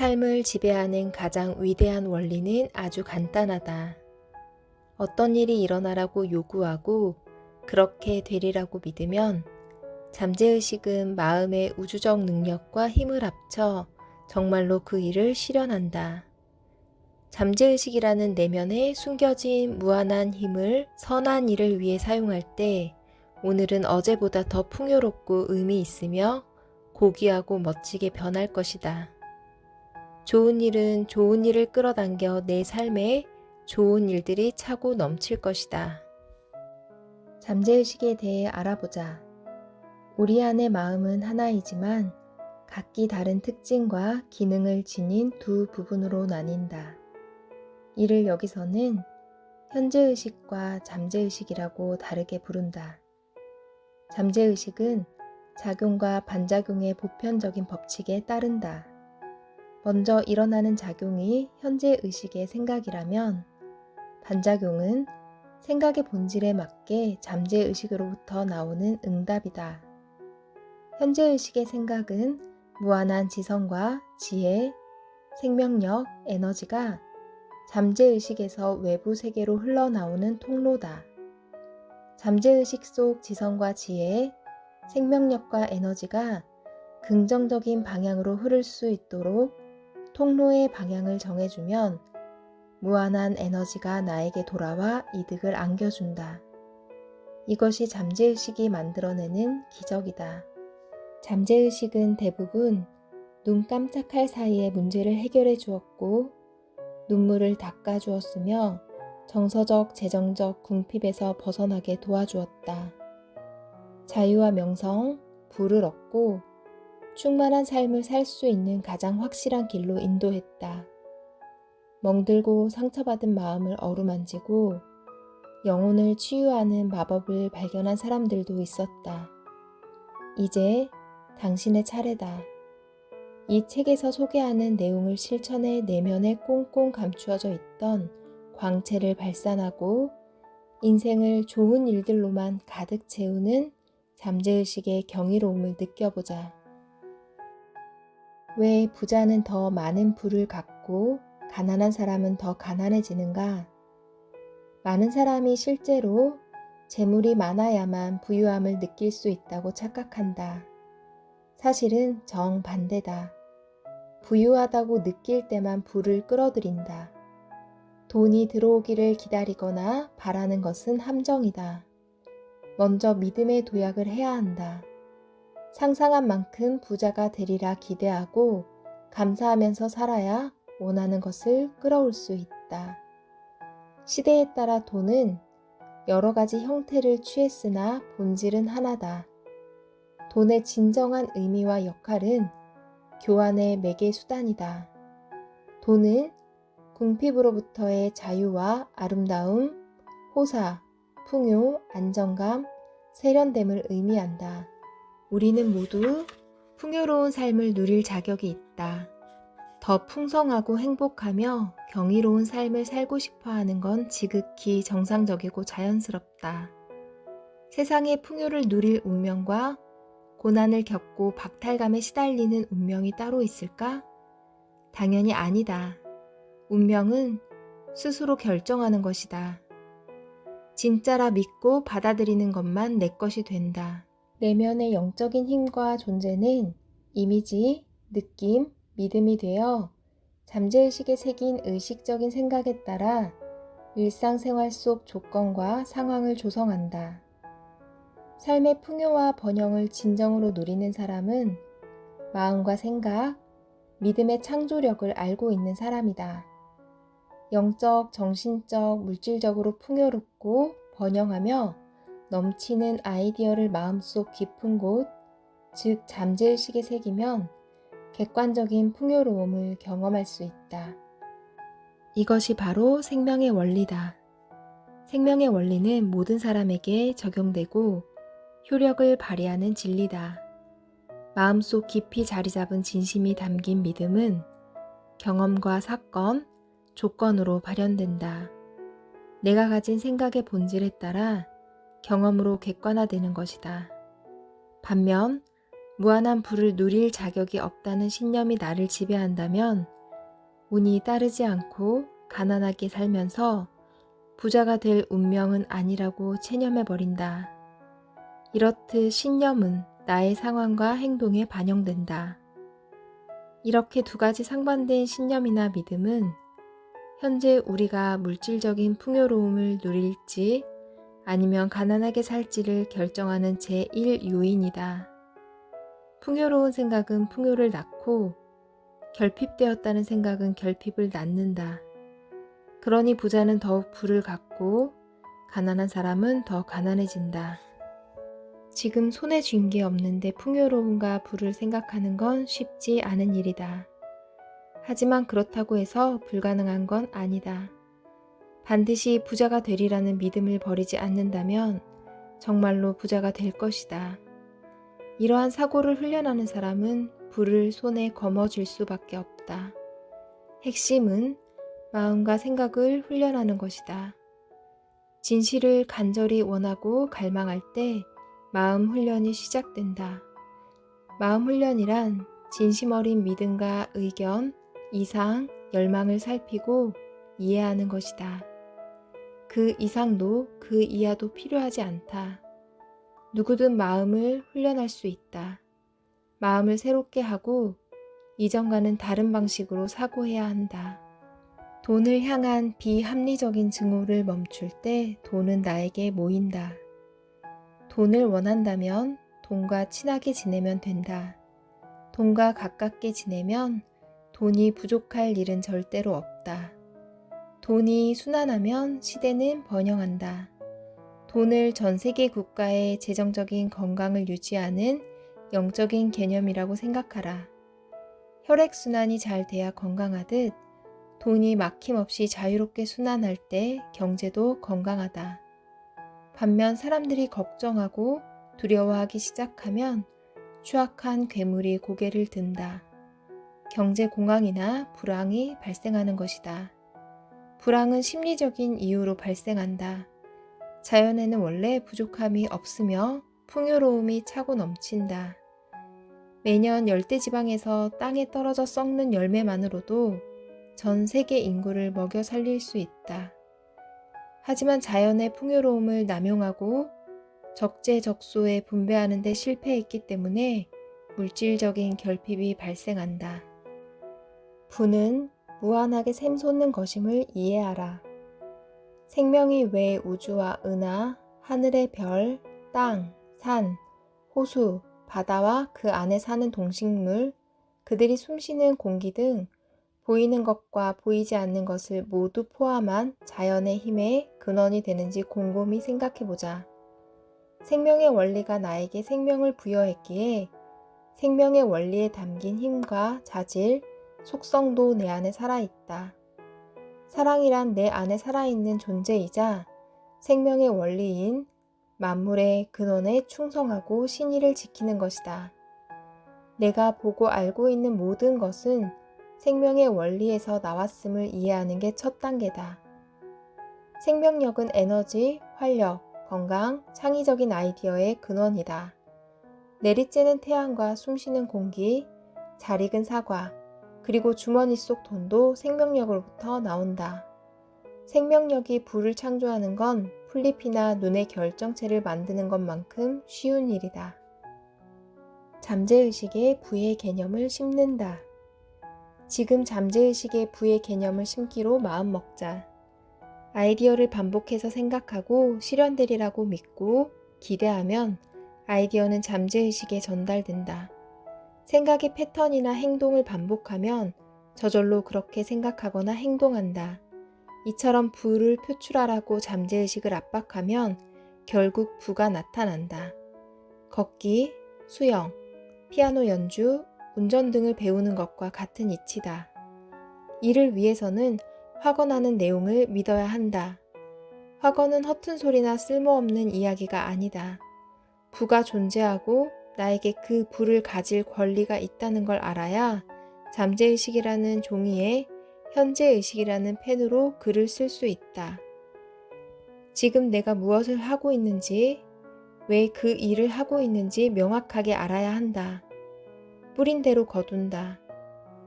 삶을 지배하는 가장 위대한 원리는 아주 간단하다. 어떤 일이 일어나라고 요구하고 그렇게 되리라고 믿으면 잠재의식은 마음의 우주적 능력과 힘을 합쳐 정말로 그 일을 실현한다. 잠재의식이라는 내면에 숨겨진 무한한 힘을 선한 일을 위해 사용할 때 오늘은 어제보다 더 풍요롭고 의미 있으며 고귀하고 멋지게 변할 것이다. 좋은 일은 좋은 일을 끌어당겨 내 삶에 좋은 일들이 차고 넘칠 것이다. 잠재의식에 대해 알아보자. 우리 안의 마음은 하나이지만 각기 다른 특징과 기능을 지닌 두 부분으로 나뉜다. 이를 여기서는 현재의식과 잠재의식이라고 다르게 부른다. 잠재의식은 작용과 반작용의 보편적인 법칙에 따른다. 먼저 일어나는 작용이 현재의식의 생각이라면 반작용은 생각의 본질에 맞게 잠재의식으로부터 나오는 응답이다. 현재의식의 생각은 무한한 지성과 지혜, 생명력, 에너지가 잠재의식에서 외부 세계로 흘러나오는 통로다. 잠재의식 속 지성과 지혜, 생명력과 에너지가 긍정적인 방향으로 흐를 수 있도록 통로의 방향을 정해주면 무한한 에너지가 나에게 돌아와 이득을 안겨준다. 이것이 잠재의식이 만들어내는 기적이다. 잠재의식은 대부분 눈 깜짝할 사이에 문제를 해결해 주었고 눈물을 닦아 주었으며 정서적, 재정적 궁핍에서 벗어나게 도와주었다. 자유와 명성, 부를 얻고 충만한 삶을 살 수 있는 가장 확실한 길로 인도했다. 멍들고 상처받은 마음을 어루만지고 영혼을 치유하는 마법을 발견한 사람들도 있었다. 이제 당신의 차례다. 이 책에서 소개하는 내용을 실천해 내면에 꽁꽁 감추어져 있던 광채를 발산하고 인생을 좋은 일들로만 가득 채우는 잠재의식의 경이로움을 느껴보자. 왜 부자는 더 많은 부를 갖고 가난한 사람은 더 가난해지는가? 많은 사람이 실제로 재물이 많아야만 부유함을 느낄 수 있다고 착각한다. 사실은 정반대다. 부유하다고 느낄 때만 부를 끌어들인다. 돈이 들어오기를 기다리거나 바라는 것은 함정이다. 먼저 믿음의 도약을 해야 한다. 상상한 만큼 부자가 되리라 기대하고 감사하면서 살아야 원하는 것을 끌어올 수 있다. 시대에 따라 돈은 여러 가지 형태를 취했으나 본질은 하나다. 돈의 진정한 의미와 역할은 교환의 매개 수단이다. 돈은 궁핍으로부터의 자유와 아름다움, 호사, 풍요, 안정감, 세련됨을 의미한다. 우리는 모두 풍요로운 삶을 누릴 자격이 있다. 더 풍성하고 행복하며 경이로운 삶을 살고 싶어 하는 건 지극히 정상적이고 자연스럽다. 세상의 풍요를 누릴 운명과 고난을 겪고 박탈감에 시달리는 운명이 따로 있을까? 당연히 아니다. 운명은 스스로 결정하는 것이다. 진짜라 믿고 받아들이는 것만 내 것이 된다. 내면의 영적인 힘과 존재는 이미지, 느낌, 믿음이 되어 잠재의식에 새긴 의식적인 생각에 따라 일상생활 속 조건과 상황을 조성한다. 삶의 풍요와 번영을 진정으로 누리는 사람은 마음과 생각, 믿음의 창조력을 알고 있는 사람이다. 영적, 정신적, 물질적으로 풍요롭고 번영하며 넘치는 아이디어를 마음속 깊은 곳, 즉 잠재의식에 새기면 객관적인 풍요로움을 경험할 수 있다. 이것이 바로 생명의 원리다. 생명의 원리는 모든 사람에게 적용되고 효력을 발휘하는 진리다. 마음속 깊이 자리 잡은 진심이 담긴 믿음은 경험과 사건, 조건으로 발현된다. 내가 가진 생각의 본질에 따라 경험으로 객관화되는 것이다. 반면 무한한 부를 누릴 자격이 없다는 신념이 나를 지배한다면 운이 따르지 않고 가난하게 살면서 부자가 될 운명은 아니라고 체념해버린다. 이렇듯 신념은 나의 상황과 행동에 반영된다. 이렇게 두 가지 상반된 신념이나 믿음은 현재 우리가 물질적인 풍요로움을 누릴지 아니면 가난하게 살지를 결정하는 제1 요인이다. 풍요로운 생각은 풍요를 낳고 결핍되었다는 생각은 결핍을 낳는다. 그러니 부자는 더욱 부를 갖고 가난한 사람은 더 가난해진다. 지금 손에 쥔 게 없는데 풍요로움과 부를 생각하는 건 쉽지 않은 일이다. 하지만 그렇다고 해서 불가능한 건 아니다. 반드시 부자가 되리라는 믿음을 버리지 않는다면 정말로 부자가 될 것이다. 이러한 사고를 훈련하는 사람은 부를 손에 거머쥘 수밖에 없다. 핵심은 마음과 생각을 훈련하는 것이다. 진실을 간절히 원하고 갈망할 때 마음 훈련이 시작된다. 마음 훈련이란 진심 어린 믿음과 의견, 이상, 열망을 살피고 이해하는 것이다. 그 이상도 그 이하도 필요하지 않다. 누구든 마음을 훈련할 수 있다. 마음을 새롭게 하고 이전과는 다른 방식으로 사고해야 한다. 돈을 향한 비합리적인 증오를 멈출 때 돈은 나에게 모인다. 돈을 원한다면 돈과 친하게 지내면 된다. 돈과 가깝게 지내면 돈이 부족할 일은 절대로 없다. 돈이 순환하면 시대는 번영한다. 돈을 전 세계 국가의 재정적인 건강을 유지하는 영적인 개념이라고 생각하라. 혈액순환이 잘 돼야 건강하듯 돈이 막힘없이 자유롭게 순환할 때 경제도 건강하다. 반면 사람들이 걱정하고 두려워하기 시작하면 추악한 괴물이 고개를 든다. 경제 공황이나 불황이 발생하는 것이다. 불황은 심리적인 이유로 발생한다. 자연에는 원래 부족함이 없으며 풍요로움이 차고 넘친다. 매년 열대지방에서 땅에 떨어져 썩는 열매만으로도 전 세계 인구를 먹여 살릴 수 있다. 하지만 자연의 풍요로움을 남용하고 적재적소에 분배하는 데 실패했기 때문에 물질적인 결핍이 발생한다. 부는 무한하게 샘솟는 것임을 이해하라. 생명이 왜 우주와 은하, 하늘의 별, 땅, 산, 호수, 바다와 그 안에 사는 동식물, 그들이 숨쉬는 공기 등 보이는 것과 보이지 않는 것을 모두 포함한 자연의 힘의 근원이 되는지 곰곰이 생각해보자. 생명의 원리가 나에게 생명을 부여했기에 생명의 원리에 담긴 힘과 자질, 속성도 내 안에 살아있다. 사랑이란 내 안에 살아있는 존재이자 생명의 원리인 만물의 근원에 충성하고 신의를 지키는 것이다. 내가 보고 알고 있는 모든 것은 생명의 원리에서 나왔음을 이해하는 게 첫 단계다. 생명력은 에너지, 활력, 건강, 창의적인 아이디어의 근원이다. 내리쬐는 태양과 숨쉬는 공기, 잘 익은 사과, 그리고 주머니 속 돈도 생명력으로부터 나온다. 생명력이 부를 창조하는 건 풀잎이나 눈의 결정체를 만드는 것만큼 쉬운 일이다. 잠재의식의 부의 개념을 심는다. 지금 잠재의식의 부의 개념을 심기로 마음먹자. 아이디어를 반복해서 생각하고 실현되리라고 믿고 기대하면 아이디어는 잠재의식에 전달된다. 생각의 패턴이나 행동을 반복하면 저절로 그렇게 생각하거나 행동한다. 이처럼 부를 표출하라고 잠재의식을 압박하면 결국 부가 나타난다. 걷기, 수영, 피아노 연주, 운전 등을 배우는 것과 같은 이치다. 이를 위해서는 확언하는 내용을 믿어야 한다. 확언은 허튼 소리나 쓸모없는 이야기가 아니다. 부가 존재하고 나에게 그 부를 가질 권리가 있다는 걸 알아야 잠재의식이라는 종이에 현재의식이라는 펜으로 글을 쓸 수 있다. 지금 내가 무엇을 하고 있는지, 왜 그 일을 하고 있는지 명확하게 알아야 한다. 뿌린 대로 거둔다.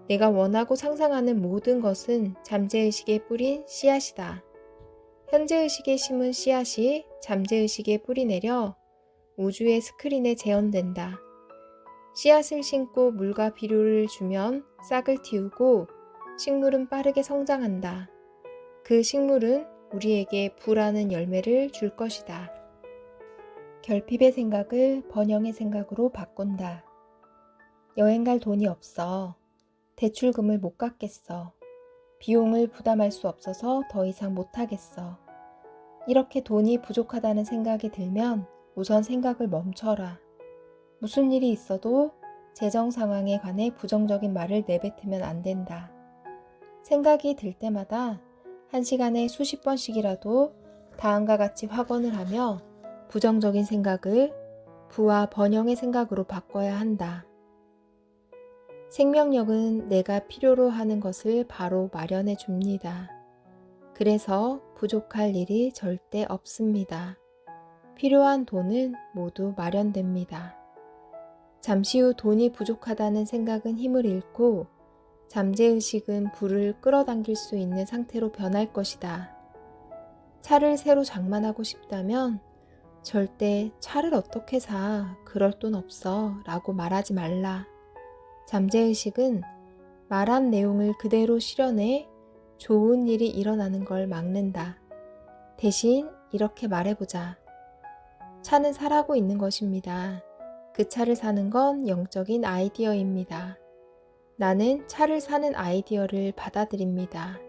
내가 원하고 상상하는 모든 것은 잠재의식에 뿌린 씨앗이다. 현재의식에 심은 씨앗이 잠재의식에 뿌리 내려 우주의 스크린에 재현된다. 씨앗을 심고 물과 비료를 주면 싹을 틔우고 식물은 빠르게 성장한다. 그 식물은 우리에게 부라는 열매를 줄 것이다. 결핍의 생각을 번영의 생각으로 바꾼다. 여행 갈 돈이 없어. 대출금을 못 갚겠어. 비용을 부담할 수 없어서 더 이상 못하겠어. 이렇게 돈이 부족하다는 생각이 들면 우선 생각을 멈춰라. 무슨 일이 있어도 재정 상황에 관해 부정적인 말을 내뱉으면 안 된다. 생각이 들 때마다 1시간에 수십 번씩이라도 다음과 같이 확언을 하며 부정적인 생각을 부와 번영의 생각으로 바꿔야 한다. 생명력은 내가 필요로 하는 것을 바로 마련해 줍니다. 그래서 부족할 일이 절대 없습니다. 필요한 돈은 모두 마련됩니다. 잠시 후 돈이 부족하다는 생각은 힘을 잃고 잠재의식은 불을 끌어당길 수 있는 상태로 변할 것이다. 차를 새로 장만하고 싶다면 절대 차를 어떻게 사? 그럴 돈 없어 라고 말하지 말라. 잠재의식은 말한 내용을 그대로 실현해 좋은 일이 일어나는 걸 막는다. 대신 이렇게 말해보자. 차는 사라고 있는 것입니다. 그 차를 사는 건 영적인 아이디어입니다. 나는 차를 사는 아이디어를 받아들입니다.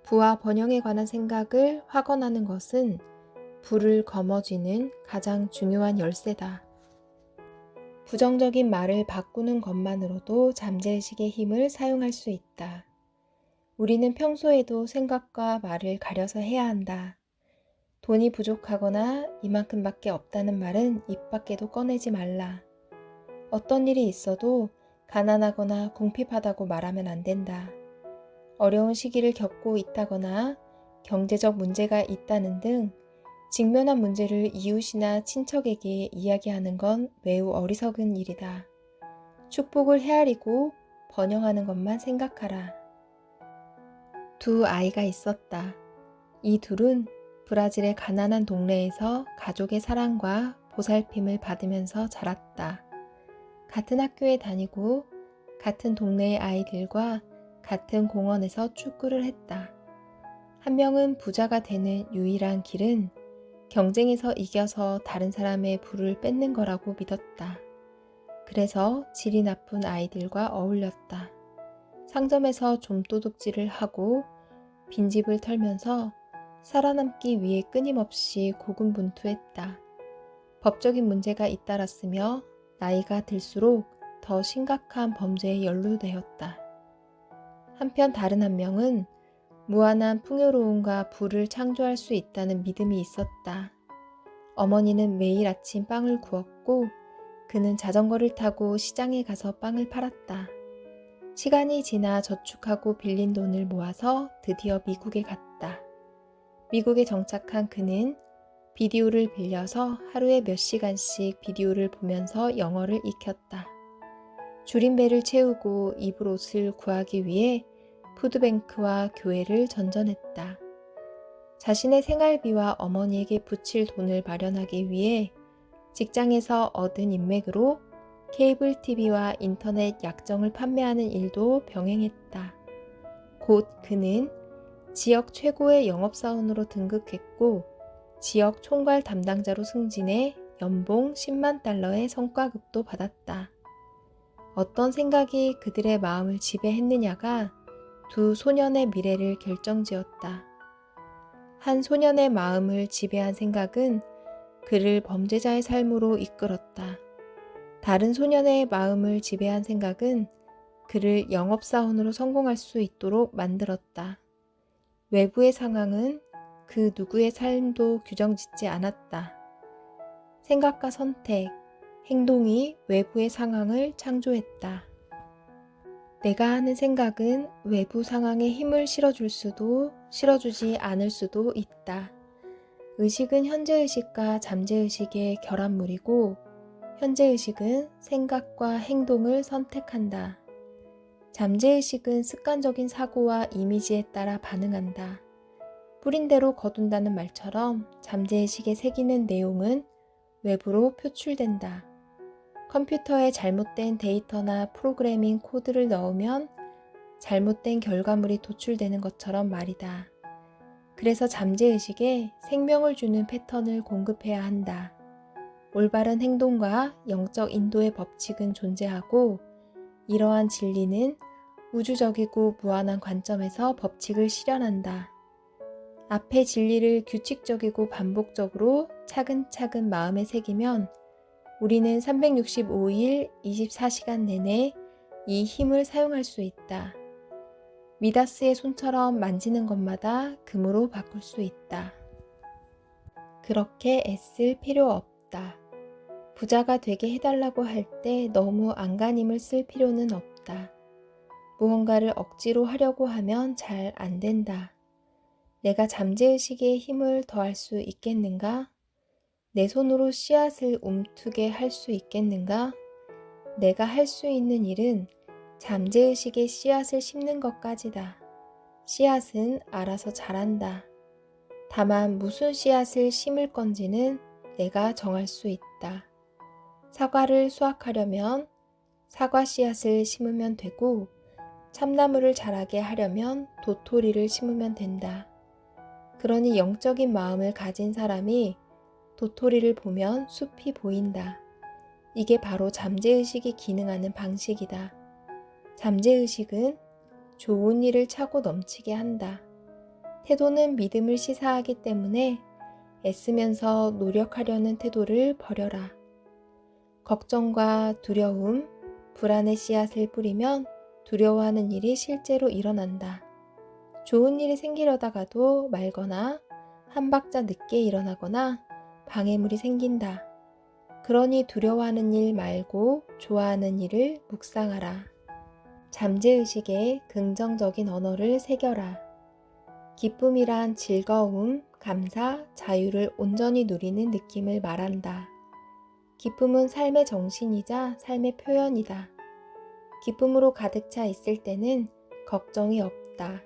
부와 번영에 관한 생각을 확언하는 것은 불을 거머쥐는 가장 중요한 열쇠다. 부정적인 말을 바꾸는 것만으로도 잠재의식의 힘을 사용할 수 있다. 우리는 평소에도 생각과 말을 가려서 해야 한다. 돈이 부족하거나 이만큼밖에 없다는 말은 입 밖에도 꺼내지 말라. 어떤 일이 있어도 가난하거나 궁핍하다고 말하면 안 된다. 어려운 시기를 겪고 있다거나 경제적 문제가 있다는 등 직면한 문제를 이웃이나 친척에게 이야기하는 건 매우 어리석은 일이다. 축복을 헤아리고 번영하는 것만 생각하라. 두 아이가 있었다. 이 둘은 브라질의 가난한 동네에서 가족의 사랑과 보살핌을 받으면서 자랐다. 같은 학교에 다니고 같은 동네의 아이들과 같은 공원에서 축구를 했다. 한 명은 부자가 되는 유일한 길은 경쟁에서 이겨서 다른 사람의 부를 뺏는 거라고 믿었다. 그래서 질이 나쁜 아이들과 어울렸다. 상점에서 좀도둑질을 하고 빈집을 털면서 살아남기 위해 끊임없이 고군분투했다. 법적인 문제가 잇따랐으며 나이가 들수록 더 심각한 범죄에 연루되었다. 한편 다른 한 명은 무한한 풍요로움과 부를 창조할 수 있다는 믿음이 있었다. 어머니는 매일 아침 빵을 구웠고 그는 자전거를 타고 시장에 가서 빵을 팔았다. 시간이 지나 저축하고 빌린 돈을 모아서 드디어 미국에 갔다. 미국에 정착한 그는 비디오를 빌려서 하루에 몇 시간씩 비디오를 보면서 영어를 익혔다. 줄인 배를 채우고 입을 옷을 구하기 위해 푸드뱅크와 교회를 전전했다. 자신의 생활비와 어머니에게 붙일 돈을 마련하기 위해 직장에서 얻은 인맥으로 케이블 TV와 인터넷 약정을 판매하는 일도 병행했다. 곧 그는 지역 최고의 영업사원으로 등극했고 지역 총괄 담당자로 승진해 연봉 10만 달러의 성과급도 받았다. 어떤 생각이 그들의 마음을 지배했느냐가 두 소년의 미래를 결정지었다. 한 소년의 마음을 지배한 생각은 그를 범죄자의 삶으로 이끌었다. 다른 소년의 마음을 지배한 생각은 그를 영업사원으로 성공할 수 있도록 만들었다. 외부의 상황은 그 누구의 삶도 규정짓지 않았다. 생각과 선택, 행동이 외부의 상황을 창조했다. 내가 하는 생각은 외부 상황에 힘을 실어줄 수도 실어주지 않을 수도 있다. 의식은 현재의식과 잠재의식의 결합물이고 현재의식은 생각과 행동을 선택한다. 잠재의식은 습관적인 사고와 이미지에 따라 반응한다. 뿌린 대로 거둔다는 말처럼 잠재의식에 새기는 내용은 외부로 표출된다. 컴퓨터에 잘못된 데이터나 프로그래밍 코드를 넣으면 잘못된 결과물이 도출되는 것처럼 말이다. 그래서 잠재의식에 생명을 주는 패턴을 공급해야 한다. 올바른 행동과 영적 인도의 법칙은 존재하고 이러한 진리는 우주적이고 무한한 관점에서 법칙을 실현한다. 앞의 진리를 규칙적이고 반복적으로 차근차근 마음에 새기면 우리는 365일 24시간 내내 이 힘을 사용할 수 있다. 미다스의 손처럼 만지는 것마다 금으로 바꿀 수 있다. 그렇게 애쓸 필요 없다. 부자가 되게 해달라고 할 때 너무 안간힘을 쓸 필요는 없다. 무언가를 억지로 하려고 하면 잘 안 된다. 내가 잠재의식에 힘을 더할 수 있겠는가? 내 손으로 씨앗을 움트게 할 수 있겠는가? 내가 할 수 있는 일은 잠재의식에 씨앗을 심는 것까지다. 씨앗은 알아서 자란다. 다만 무슨 씨앗을 심을 건지는 내가 정할 수 있다. 사과를 수확하려면 사과 씨앗을 심으면 되고 참나무를 자라게 하려면 도토리를 심으면 된다. 그러니 영적인 마음을 가진 사람이 도토리를 보면 숲이 보인다. 이게 바로 잠재의식이 기능하는 방식이다. 잠재의식은 좋은 일을 차고 넘치게 한다. 태도는 믿음을 시사하기 때문에 애쓰면서 노력하려는 태도를 버려라. 걱정과 두려움, 불안의 씨앗을 뿌리면 두려워하는 일이 실제로 일어난다. 좋은 일이 생기려다가도 말거나 한 박자 늦게 일어나거나 방해물이 생긴다. 그러니 두려워하는 일 말고 좋아하는 일을 묵상하라. 잠재의식에 긍정적인 언어를 새겨라. 기쁨이란 즐거움, 감사, 자유를 온전히 누리는 느낌을 말한다. 기쁨은 삶의 정신이자 삶의 표현이다. 기쁨으로 가득 차 있을 때는 걱정이 없다.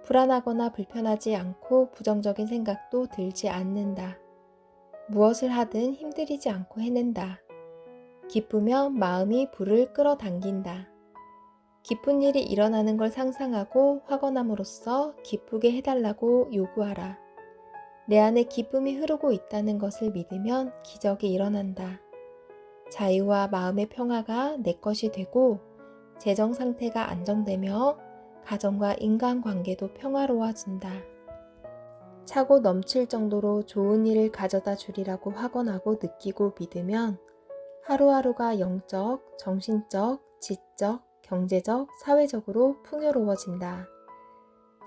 불안하거나 불편하지 않고 부정적인 생각도 들지 않는다. 무엇을 하든 힘들이지 않고 해낸다. 기쁘면 마음이 불을 끌어당긴다. 기쁜 일이 일어나는 걸 상상하고 확언함으로써 기쁘게 해달라고 요구하라. 내 안에 기쁨이 흐르고 있다는 것을 믿으면 기적이 일어난다. 자유와 마음의 평화가 내 것이 되고 재정 상태가 안정되며 가정과 인간관계도 평화로워진다. 차고 넘칠 정도로 좋은 일을 가져다 주리라고 확언하고 느끼고 믿으면 하루하루가 영적, 정신적, 지적, 경제적, 사회적으로 풍요로워진다.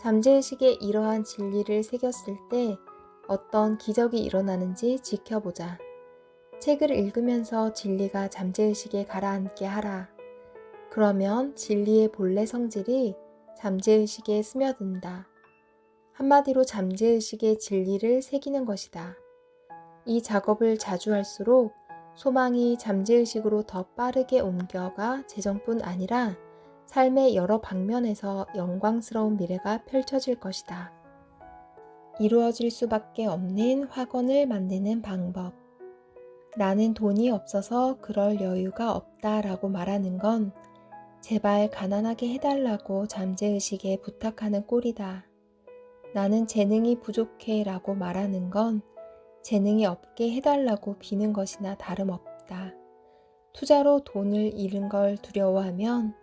잠재의식에 이러한 진리를 새겼을 때 어떤 기적이 일어나는지 지켜보자. 책을 읽으면서 진리가 잠재의식에 가라앉게 하라. 그러면 진리의 본래 성질이 잠재의식에 스며든다. 한마디로 잠재의식의 진리를 새기는 것이다. 이 작업을 자주 할수록 소망이 잠재의식으로 더 빠르게 옮겨가 재정뿐 아니라 삶의 여러 방면에서 영광스러운 미래가 펼쳐질 것이다. 이루어질 수밖에 없는 확언을 만드는 방법. 나는 돈이 없어서 그럴 여유가 없다라고 말하는 건 제발 가난하게 해달라고 잠재의식에 부탁하는 꼴이다. 나는 재능이 부족해 라고 말하는 건 재능이 없게 해달라고 비는 것이나 다름없다. 투자로 돈을 잃은 걸 두려워하면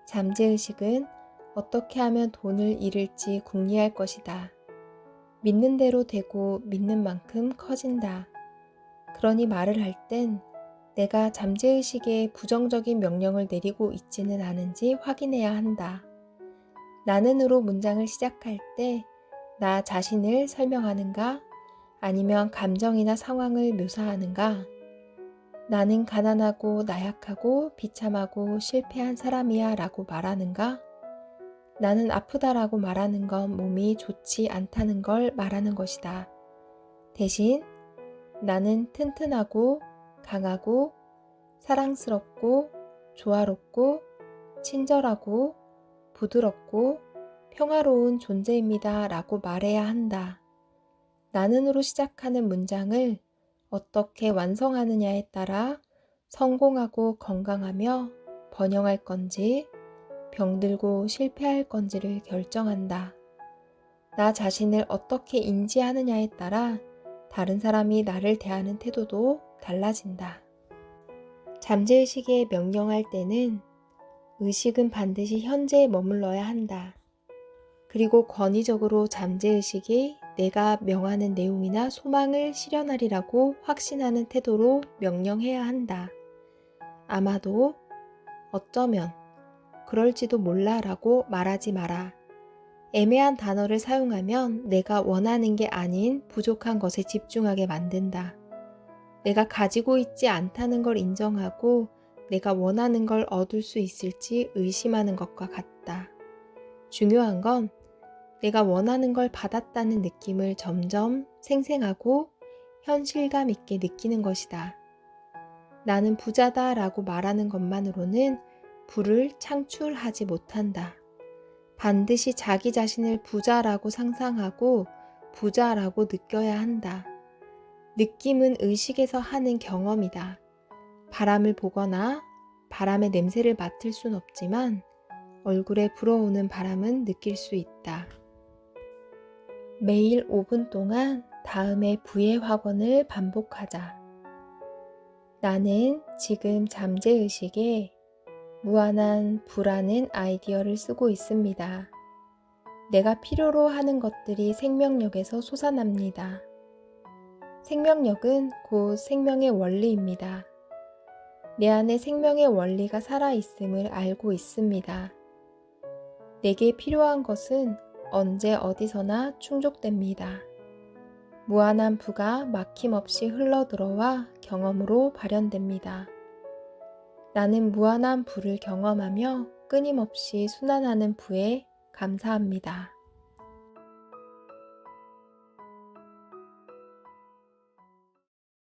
잠재의식은 어떻게 하면 돈을 잃을지 궁리할 것이다. 믿는 대로 되고 믿는 만큼 커진다. 그러니 말을 할 땐 내가 잠재의식에 부정적인 명령을 내리고 있지는 않은지 확인해야 한다. 나는으로 문장을 시작할 때 나 자신을 설명하는가? 아니면 감정이나 상황을 묘사하는가? 나는 가난하고 나약하고 비참하고 실패한 사람이야 라고 말하는가? 나는 아프다라고 말하는 건 몸이 좋지 않다는 걸 말하는 것이다. 대신 나는 튼튼하고 강하고 사랑스럽고 조화롭고 친절하고 부드럽고 평화로운 존재입니다 라고 말해야 한다. 나는으로 시작하는 문장을 어떻게 완성하느냐에 따라 성공하고 건강하며 번영할 건지 병들고 실패할 건지를 결정한다. 나 자신을 어떻게 인지하느냐에 따라 다른 사람이 나를 대하는 태도도 달라진다. 잠재의식에 명령할 때는 의식은 반드시 현재에 머물러야 한다. 그리고 권위적으로 잠재의식이 내가 명하는 내용이나 소망을 실현하리라고 확신하는 태도로 명령해야 한다. 아마도, 어쩌면, 그럴지도 몰라 라고 말하지 마라. 애매한 단어를 사용하면 내가 원하는 게 아닌 부족한 것에 집중하게 만든다. 내가 가지고 있지 않다는 걸 인정하고 내가 원하는 걸 얻을 수 있을지 의심하는 것과 같다. 중요한 건 내가 원하는 걸 받았다는 느낌을 점점 생생하고 현실감 있게 느끼는 것이다. 나는 부자다 라고 말하는 것만으로는 부를 창출하지 못한다. 반드시 자기 자신을 부자라고 상상하고 부자라고 느껴야 한다. 느낌은 의식에서 하는 경험이다. 바람을 보거나 바람의 냄새를 맡을 순 없지만 얼굴에 불어오는 바람은 느낄 수 있다. 매일 5분 동안 다음의 부의 확언을 반복하자. 나는 지금 잠재의식에 무한한 부라는 아이디어를 쓰고 있습니다. 내가 필요로 하는 것들이 생명력에서 솟아납니다. 생명력은 곧 생명의 원리입니다. 내 안에 생명의 원리가 살아있음을 알고 있습니다. 내게 필요한 것은 언제 어디서나 충족됩니다. 무한한 부가 막힘없이 흘러들어와 경험으로 발현됩니다. 나는 무한한 부를 경험하며 끊임없이 순환하는 부에 감사합니다.